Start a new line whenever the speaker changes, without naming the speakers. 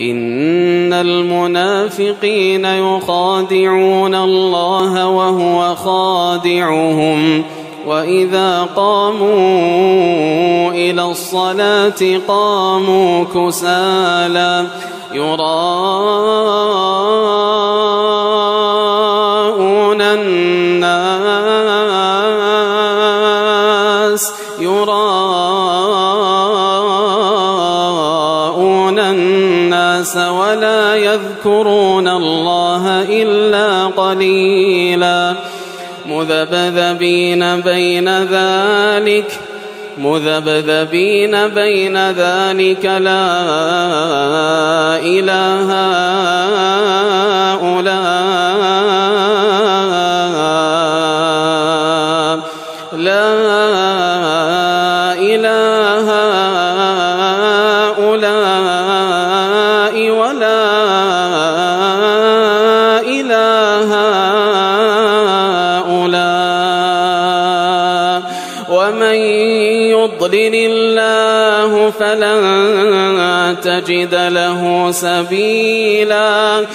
إن المنافقين يخادعون الله وهو خادعهم وإذا قاموا إلى الصلاة قاموا كسالى يراءون الناس ولا يذكرون الله إلا قليلا مذبذبين بين ذلك لا إله هؤلاء ولا إله هؤلاء ومن يضلل الله فلن تجد له سبيلا.